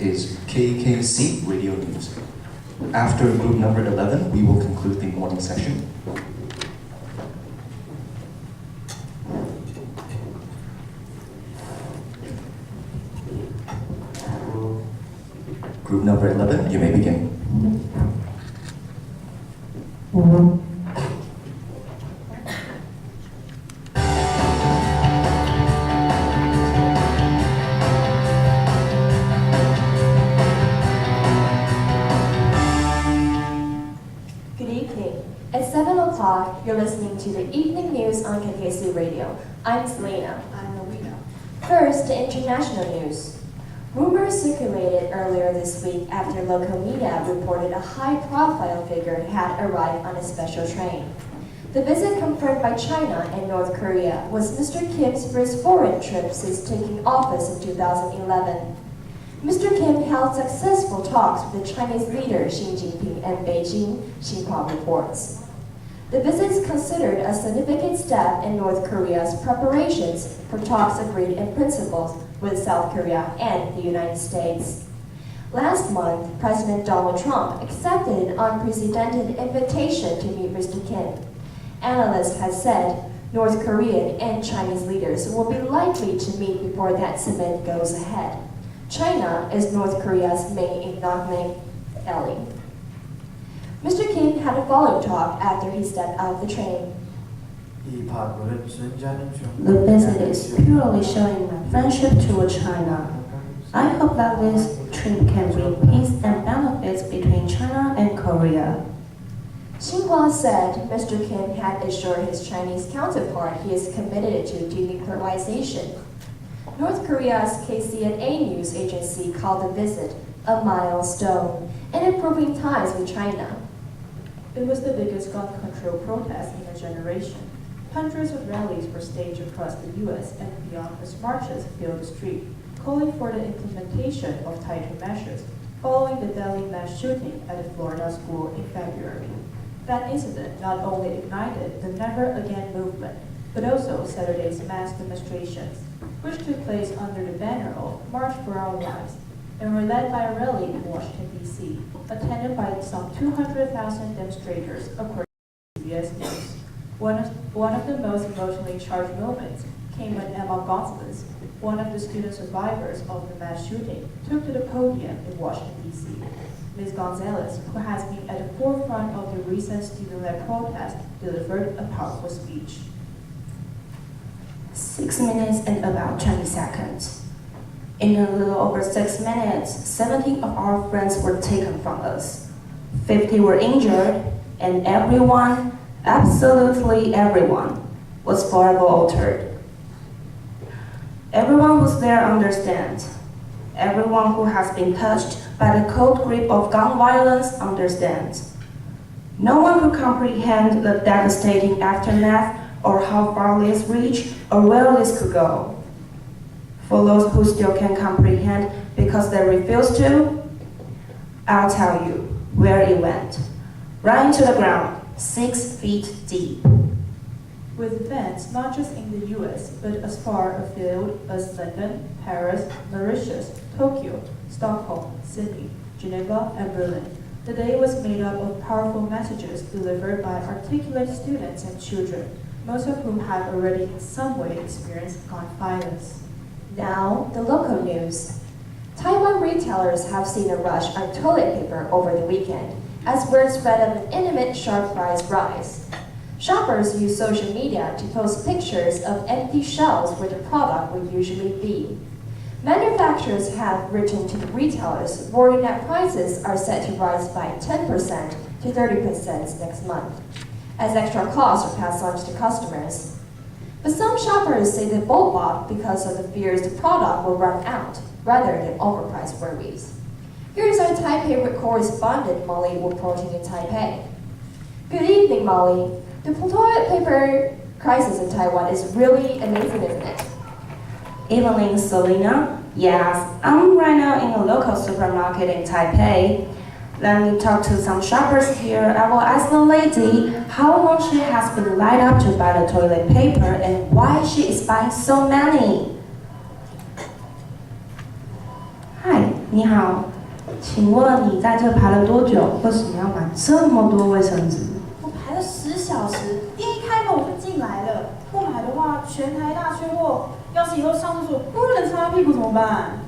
is KKC Radio News. After group number 11, we will conclude the morning session. Group number 11, you may begin. Good evening. At 7 o'clock, you're listening to the evening news on KKC Radio. I'm Selena. I'm Rowena. First, the international news. Rumors circulated earlier this week after local media reported a high-profile figure had arrived on a special train. The visit confirmed by China and North Korea was Mr. Kim's first foreign trip since taking office in 2011. Mr. Kim held successful talks with the Chinese leader Xi Jinping and Beijing, Xinhua reports. The visit is considered a significant step in North Korea's preparations for talks agreed in principle with South Korea and the United States. Last month, President Donald Trump accepted an unprecedented invitation to meet Mr. Kim. Analysts have said North Korean and Chinese leaders will be likely to meet before that summit goes ahead. China is North Korea's main economic ally. Mr. Kim had a follow-up talk after he stepped out of the train. The visit is purely showing my friendship toward China. I hope that this trip can bring peace and benefits between China and Korea. Xinhua said Mr. Kim had assured his Chinese counterpart he is committed to denuclearization. North Korea's KCNA news agency called the visit a milestone in improving ties with China. It was the biggest gun control protest in a generation. Hundreds of rallies were staged across the U.S. and beyond as marches filled the street, calling for the implementation of tighter measures following the Delhi mass shooting at a Florida school in February. That incident not only ignited the Never Again movement, but also Saturday's mass demonstrations, which took place under the banner of March for Our Lives, and were led by a rally in Washington, D.C., attended by some 200,000 demonstrators, according to CBS News. One of the most emotionally charged moments came when Emma Gonzalez, one of the student survivors of the mass shooting, took to the podium in Washington, D.C. Ms. Gonzalez, who has been at the forefront of the recent student-led protest, delivered a powerful speech. 6 minutes and about 20 seconds. In a little over 6 minutes, 17 of our friends were taken from us. 50 were injured, and everyone, absolutely everyone, was forever altered. Everyone who's there understands. Everyone who has been touched by the cold grip of gun violence understands. No one could comprehend the devastating aftermath or how far this reached or where this could go. For those who still can't comprehend because they refuse to, I'll tell you where it went. Right into the ground, 6 feet deep. With events not just in the U.S., but as far afield as London, Paris, Mauritius, Tokyo, Stockholm, Sydney, Geneva, and Berlin, the day was made up of powerful messages delivered by articulate students and children, most of whom have already in some way experienced gun violence. Now, the local news. Taiwan retailers have seen a rush on toilet paper over the weekend as word spread of an imminent sharp price rise. Shoppers use social media to post pictures of empty shelves where the product would usually be. Manufacturers have written to the retailers warning that prices are set to rise by 10% to 30% next month, as extra costs are passed on to the customers. But some shoppers say they bulk bought because of the fears the product will run out, rather than overpriced worries. Here's our Taipei correspondent Molly reporting in Taipei. Good evening, Molly. The toilet paper crisis in Taiwan is really amazing, isn't it? Evening, Selena. Yes, I'm right now in a local supermarket in Taipei. Let me talk to some shoppers here. I will ask the lady how long she has been lined up to buy the toilet paper and why she is buying so many. Hi, 你好，请问你在这排了多久？为什么要买这么多卫生纸？我排了10小时，一开门我就进来了。不买的话，全台大缺货。要是以后上厕所不能擦屁股怎么办？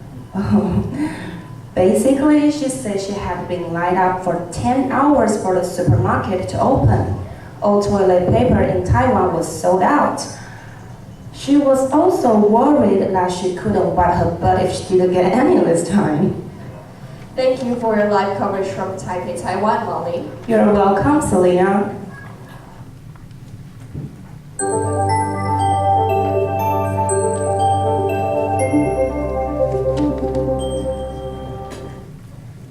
Basically, she said she had been lined up for 10 hours for the supermarket to open. All toilet paper in Taiwan was sold out. She was also worried that she couldn't wipe her butt if she didn't get any this time. Thank you for your live coverage from Taipei, Taiwan, Molly. You're welcome, Selena.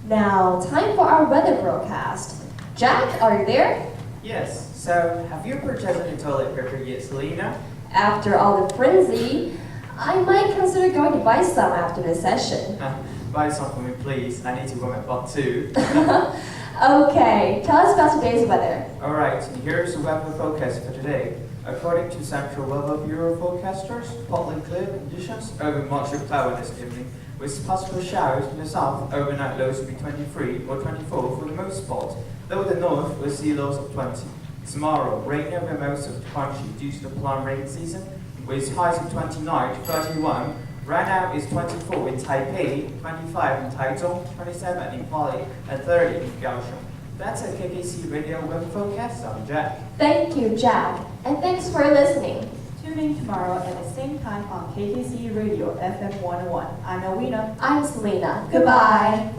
Now, time for our weather broadcast. Jack, are you there? Yes, so have you purchased any toilet paper yet, Selena? After all the frenzy, I might consider going to buy some after this session. Buy some for me, please. I need to wear my butt too. Okay, tell us about today's weather. Alright, here's the weather forecast for today. According to Central Weather Bureau forecasters, partly clear conditions over much of Taiwan this evening, with possible showers in the south. Overnight lows will be 23 or 24 for the most part, though the north will see lows of 20. Tomorrow, rain over most of the country due to the planned rain season, with highs of 29 to 31. Right now is 24 in Taipei, 25 in Taichung, 27 in Bali, and 30 in Kaohsiung. That's a KKC Radio weather forecast. I'm Jack. Thank you, Jack, and thanks for listening. Tune in tomorrow at the same time on KKC Radio FM 101. I'm Alwina. I'm Selena. Goodbye.